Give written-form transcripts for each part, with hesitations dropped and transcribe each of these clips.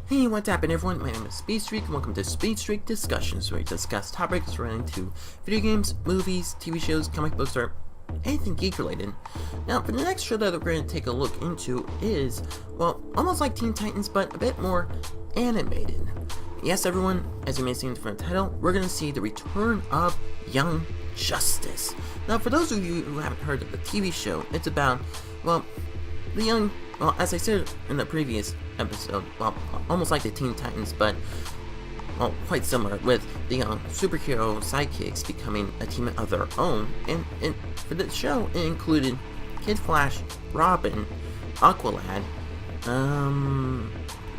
Hey, what's happening everyone? My name is Speedstreak and welcome to Speedstreak Discussions, where we discuss topics relating to video games, movies, TV shows, comic books, or anything geek related. Now, for the next show that we're going to take a look into is, well, almost like Teen Titans, but a bit more animated. Yes, everyone, as you may have seen from the title, we're going to see the return of Young Justice. Now, for those of you who haven't heard of the TV show, it's about, well, as I said in the previous episode, well, almost like the Teen Titans, but, well, quite similar, with the young superhero sidekicks becoming a team of their own. And for the show, it included Kid Flash, Robin, Aqualad,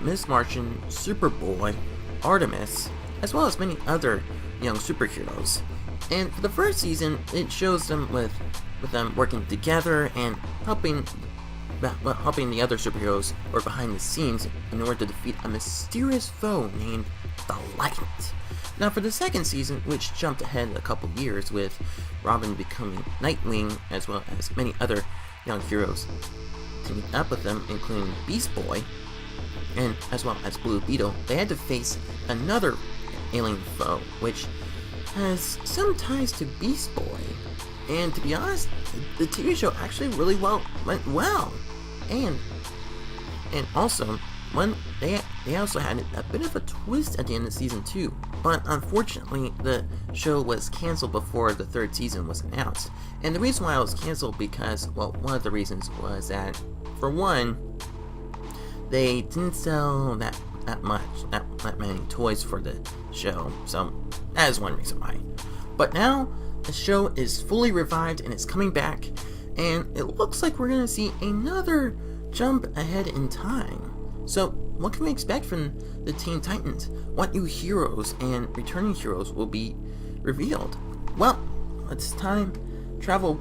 Miss Martian, Superboy, Artemis, as well as many other young superheroes. And for the first season, it shows them with them working together and helping the other superheroes work behind the scenes in order to defeat a mysterious foe named the Light. Now, for the second season, which jumped ahead a couple years with Robin becoming Nightwing, as well as many other young heroes teaming up with them, including Beast Boy, and as well as Blue Beetle, they had to face another alien foe, which has some ties to Beast Boy. And to be honest, the TV show actually really went well. And also, they also had a bit of a twist at the end of season 2, but unfortunately the show was cancelled before the third season was announced. And the reason why it was cancelled because, well, one of the reasons was that, for one, they didn't sell that many toys for the show, so that is one reason why. But now the show is fully revived and it's coming back, and it looks like we're going to see another jump ahead in time. So what can we expect from the Teen Titans? What new heroes and returning heroes will be revealed? Well, it's time to travel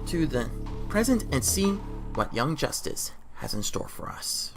to the present and see what Young Justice has in store for us.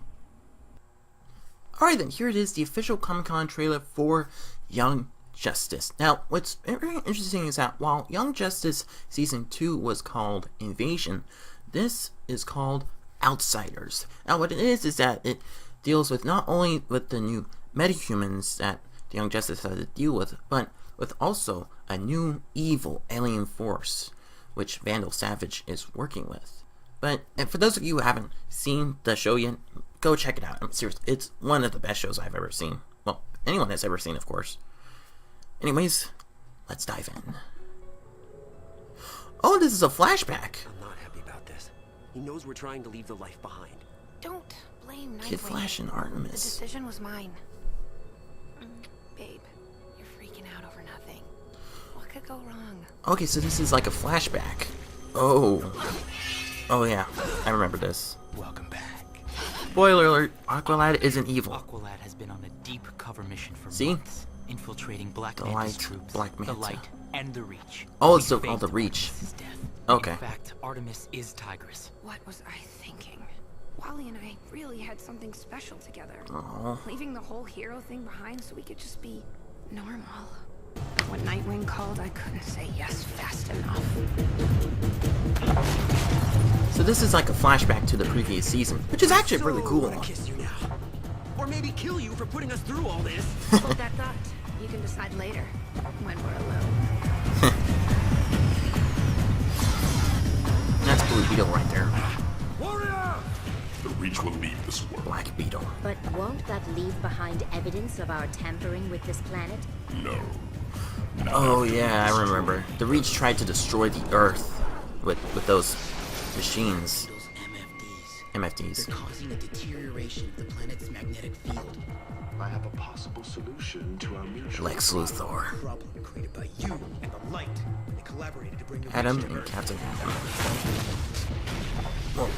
Alright then, here it is, the official Comic-Con trailer for Young Justice. Now, what's very interesting is that while Young Justice Season 2 was called Invasion, this is called Outsiders. Now, what it is that it deals with not only with the new metahumans that the Young Justice has to deal with, but with also a new evil alien force, which Vandal Savage is working with. But and for those of you who haven't seen the show yet, go check it out. I'm serious. It's one of the best shows I've ever seen. Well, anyone has ever seen, of course. Anyways, let's dive in. Oh, this is a flashback. I'm not happy about this. He knows we're trying to leave the life behind. Don't blame Nightwing. Kid Flash and Artemis. The decision was mine. Babe, you're freaking out over nothing. What could go wrong? Okay, so this is like a flashback. Oh yeah, I remember this. Welcome back. Spoiler alert, Aqualad isn't evil. Aqualad has been on a deep cover mission for See? months, infiltrating Black The Manta's Light, troops, Black Manta. the Light, and the Reach. Oh, it's the Faked Reach. Artemis's death. Okay. In fact, Artemis is Tigress. What was I thinking? Wally and I really had something special together. Oh. Leaving the whole hero thing behind so we could just be normal. When Nightwing called, I couldn't say yes fast enough. So this is like a flashback to the previous season, which is actually really cool. I wanna kiss you now. Or maybe kill you for putting us through all this. Hold that thought. You can decide later, when we're alone. That's Blue Beetle right there. Warrior! The Reach will leave this world. Black Beetle. But won't that leave behind evidence of our tampering with this planet? No. Oh yeah, I remember. The Reach tried to destroy the Earth with those machines. Those MFDs. They're causing a deterioration of the planet's magnetic field. I have a possible solution to our mutual Lex Luthor. Problem created by you and the Light. They collaborated to bring the Adam Reach to and Earth. Captain Adam. Whoa.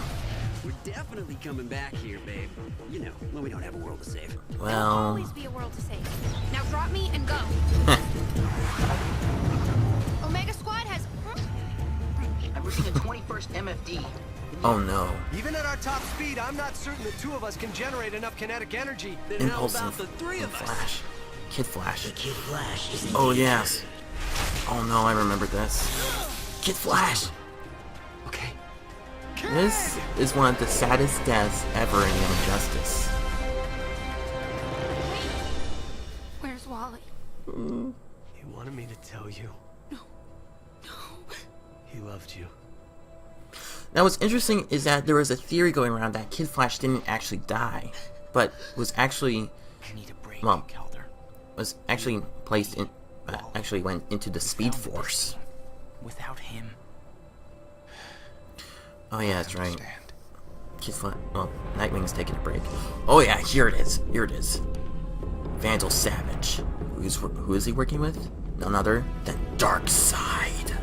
We're definitely coming back here, babe. You know, when we don't have a world to save. There'll Well, always be a world to save. Now drop me and go. Omega Squad has... I'm reading a 21st MFD. Oh no. Even at our top speed, I'm not certain the two of us can generate enough kinetic energy. Then how Impulsive about the three and of us? Flash. Kid Flash. Kid Flash is Oh yes. Oh no, I remember this. Kid Flash. Okay. This is one of the saddest deaths ever in Young Justice. Where's Wally? He wanted me to tell you. No. He loved you. Now what's interesting is that there was a theory going around that Kid Flash didn't actually die, but was actually, I need a break, well, Calder. was actually placed in, actually went into the Speed Found this Force. team. Without him, Oh yeah, that's right. Kid Flash, well, Nightwing's taking a break. Oh yeah, here it is. Here it is. Vandal Savage. Who is he working with? None other than Darkseid.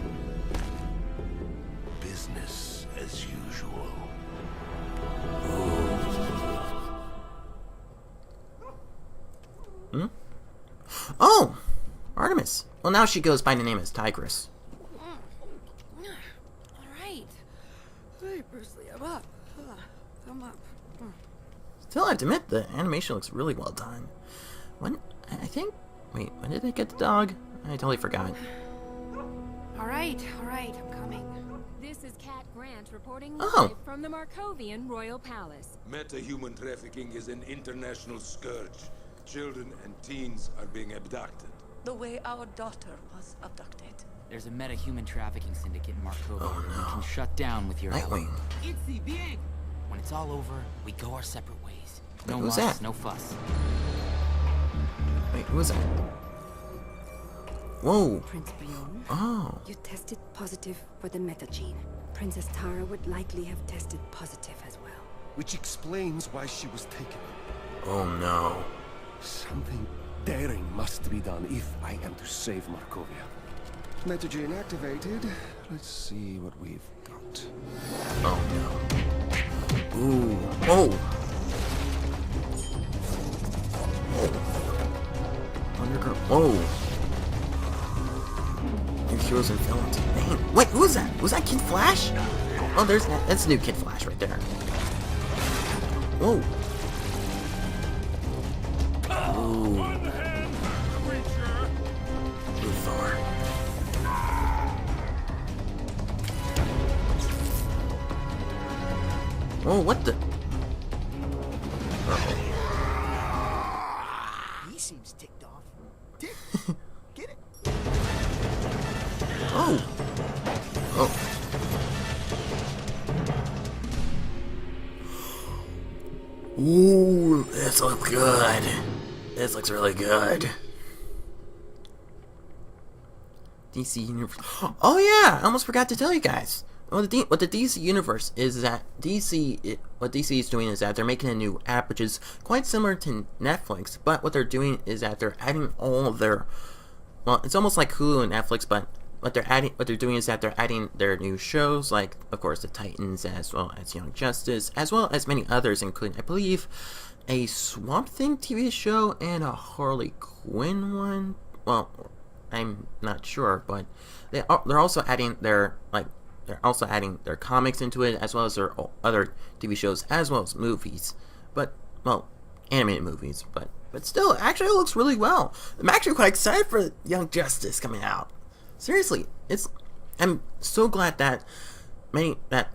Business as usual. Oh! Artemis. Well, now she goes by the name as Tigress. Alright. Hey, Bruce Lee, I'm up. Come up. Still, I have to admit, the animation looks really well done. When when did they get the dog? I totally forgot. Alright, I'm coming. This is Cat Grant reporting Oh. live from the Markovian Royal Palace. Meta-human trafficking is an international scourge. Children and teens are being abducted. The way our daughter was abducted. there's a meta-human trafficking syndicate in Markovia Oh, that no. we can shut down with your help. Nightwing. When it's all over, we go our separate ways. No who's muss, that? no fuss. Wait, who is that? Whoa. Prince Bjorn, Oh. you tested positive for the meta gene. Princess Tara would likely have tested positive as well. Which explains why she was taken. Oh no. Something daring must be done if I am to save Markovia. Metagene activated. Let's see what we've got. Oh no. Ooh. Oh. Underground. Whoa. New heroes and villains. Dang. Wait, who is that? Was that Kid Flash? Oh, that's new Kid Flash right there. Whoa. Ooh. Luthor. Oh, what the? He seems ticked off. Get it? Oh. Oh. Ooh, this looks good. This looks really good. DC Universe. Oh yeah, I almost forgot to tell you guys. What the DC Universe is that what DC is doing is that they're making a new app which is quite similar to Netflix, but what they're doing is that they're adding all of their, well, it's almost like Hulu and Netflix, but what they're doing is that they're adding their new shows, like of course the Titans, as well as Young Justice, as well as many others, including I believe a Swamp Thing TV show and a Harley Quinn one. Well, I'm not sure, but they're also adding their comics into it, as well as their other TV shows, as well as movies. But, well, animated movies. But still, actually, it looks really well. I'm actually quite excited for Young Justice coming out. Seriously, I'm so glad that that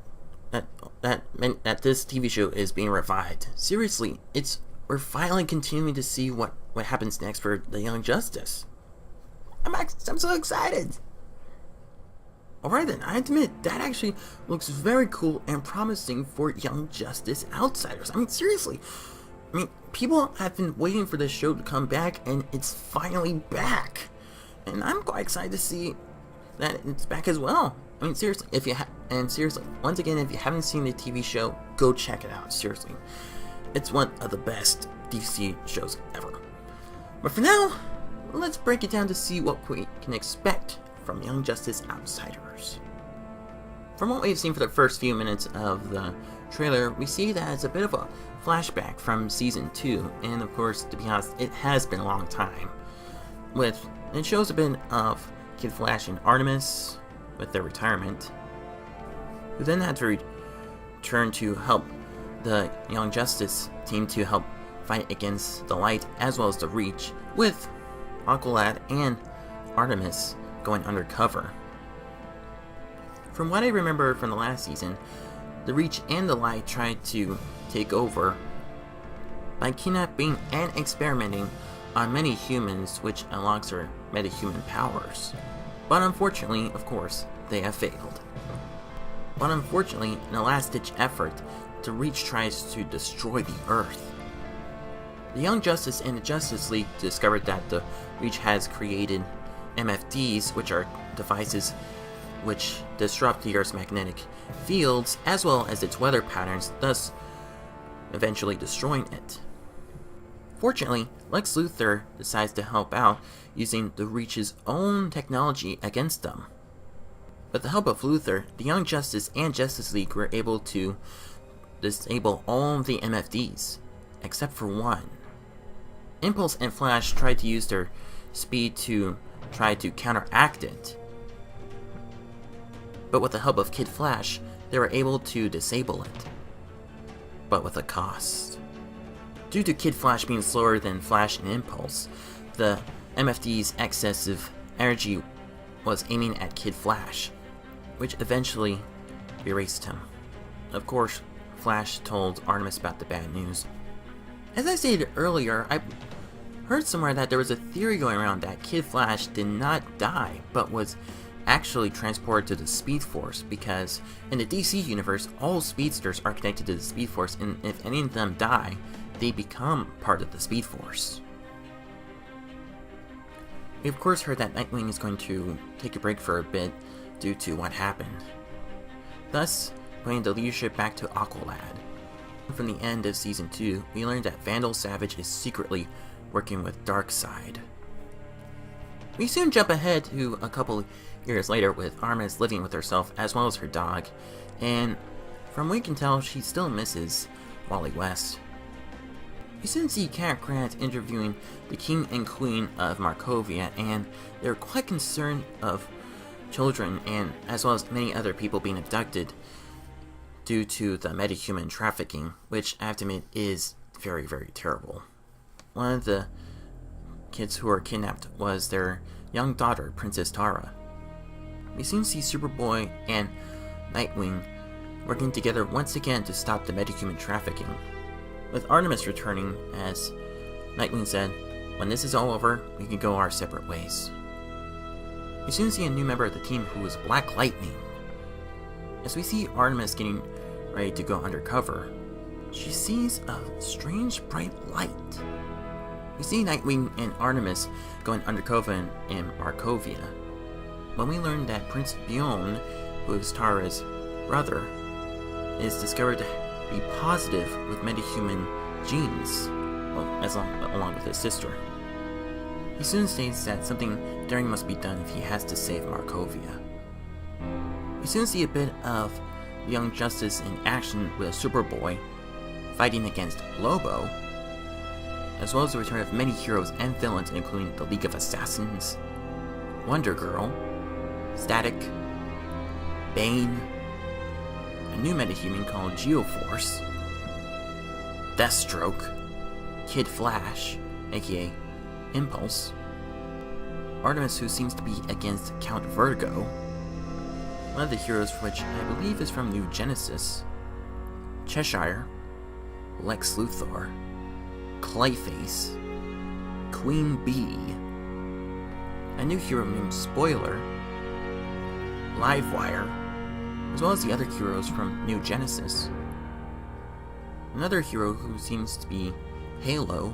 this TV show is being revived. Seriously, we're finally continuing to see what happens next for the Young Justice. I'm so excited. Alright then, I admit, that actually looks very cool and promising for Young Justice Outsiders. I mean, seriously. I mean, people have been waiting for this show to come back, and it's finally back. And I'm quite excited to see that it's back as well. I mean, seriously, once again, if you haven't seen the TV show, go check it out, seriously. It's one of the best DC shows ever. But for now, let's break it down to see what we can expect from Young Justice Outsiders. From what we've seen for the first few minutes of the trailer, we see that it's a bit of a flashback from Season 2, and of course, to be honest, it has been a long time. It shows a bit of Kid Flash and Artemis with their retirement, who then had to turn to help the Young Justice team to help fight against the Light as well as the Reach, with Aqualad and Artemis going undercover. From what I remember from the last season, the Reach and the Light tried to take over by kidnapping and experimenting on many humans, which unlocks their metahuman powers. But unfortunately, of course, they have failed. But unfortunately, in a last-ditch effort, the Reach tries to destroy the Earth. The Young Justice and the Justice League discovered that the Reach has created MFDs, which are devices which disrupt the Earth's magnetic fields as well as its weather patterns, thus eventually destroying it. Fortunately, Lex Luthor decides to help out using the Reach's own technology against them. With the help of Luthor, the Young Justice and Justice League were able to disable all of the MFDs, except for one. Impulse and Flash tried to use their speed to try to counteract it, but with the help of Kid Flash, they were able to disable it, but with a cost. Due to Kid Flash being slower than Flash and Impulse, the MFD's excessive energy was aiming at Kid Flash, which eventually erased him. Of course, Flash told Artemis about the bad news. As I stated earlier, I heard somewhere that there was a theory going around that Kid Flash did not die, but was actually transported to the Speed Force, because in the DC universe, all speedsters are connected to the Speed Force, and if any of them die, they become part of the Speed Force. We of course heard that Nightwing is going to take a break for a bit due to what happened, thus putting the leadership back to Aqualad. From the end of Season 2, we learned that Vandal Savage is secretly working with Darkseid. We soon jump ahead to a couple years later with Artemis living with herself as well as her dog, and from what we can tell, she still misses Wally West. We soon see Cat Grant interviewing the King and Queen of Markovia, and they're quite concerned of children and as well as many other people being abducted due to the metahuman trafficking, which I have to admit is very, very terrible. One of the kids who were kidnapped was their young daughter, Princess Tara. We soon see Superboy and Nightwing working together once again to stop the metahuman trafficking, with Artemis returning as Nightwing said, "When this is all over, we can go our separate ways." We soon see a new member of the team who is Black Lightning. As we see Artemis getting ready to go undercover, she sees a strange bright light. We see Nightwing and Artemis going undercover in Markovia, when we learn that Prince Bjorn, who is Tara's brother, is discovered to be positive with metahuman genes, along with his sister. He soon states that something daring must be done if he has to save Markovia. We soon see a bit of Young Justice in action with Superboy fighting against Lobo, as well as the return of many heroes and villains including the League of Assassins, Wonder Girl, Static, Bane, a new metahuman called Geoforce, Deathstroke, Kid Flash, aka Impulse, Artemis, who seems to be against Count Vertigo, one of the heroes which I believe is from New Genesis, Cheshire, Lex Luthor, Clayface, Queen Bee, a new hero named Spoiler, Livewire, as well as the other heroes from New Genesis. Another hero who seems to be Halo,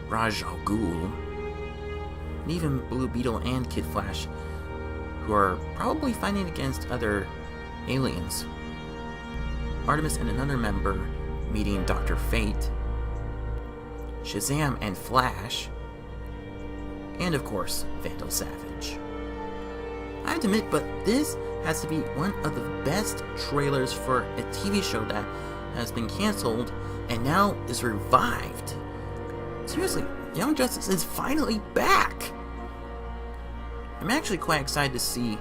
Raj Al Ghul, and even Blue Beetle and Kid Flash, who are probably fighting against other aliens. Artemis and another member meeting Dr. Fate, Shazam and Flash, and of course, Vandal Savage. I have to admit, but this has to be one of the best trailers for a TV show that has been cancelled and now is revived. Seriously, Young Justice is finally back! I'm actually quite excited to see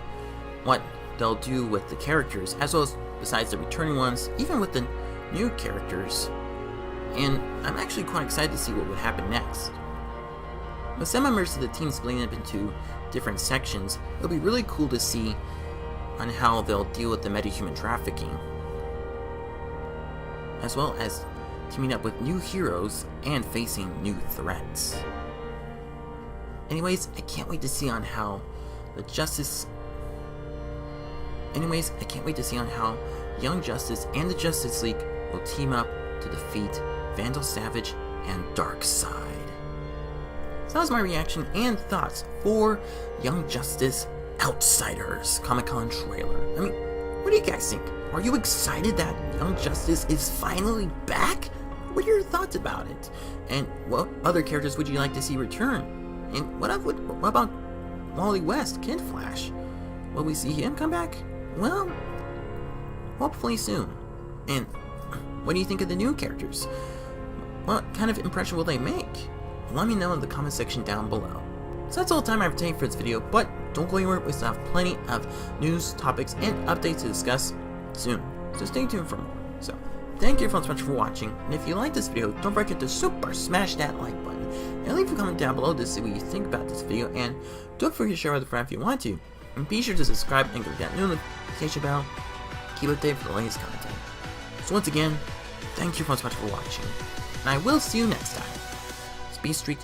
what they'll do with the characters, as well as besides the returning ones, even with the new characters. And I'm actually quite excited to see what would happen next. With some members of the team splitting up into different sections, it'll be really cool to see on how they'll deal with the metahuman trafficking, as well as teaming up with new heroes and facing new threats. Anyways, I can't wait to see on how Young Justice and the Justice League will team up to defeat Vandal Savage and Darkseid. So that was my reaction and thoughts for Young Justice Outsiders Comic-Con trailer. I mean, what do you guys think? Are you excited that Young Justice is finally back? What are your thoughts about it? And what other characters would you like to see return? And what about Wally West, Kid Flash? Will we see him come back? Well, hopefully soon. And what do you think of the new characters? What kind of impression will they make? Let me know in the comment section down below. So that's all the time I have to take for this video, but don't go anywhere, we still have plenty of news, topics, and updates to discuss soon. So stay tuned for more. So, thank you so much for watching, and if you like this video, don't forget to super smash that like button, and leave a comment down below to see what you think about this video, and don't forget to share with a friend if you want to. And be sure to subscribe and click that notification bell. Keep updated for the latest content. So once again, thank you so much for watching, and I will see you next time. Speedstreak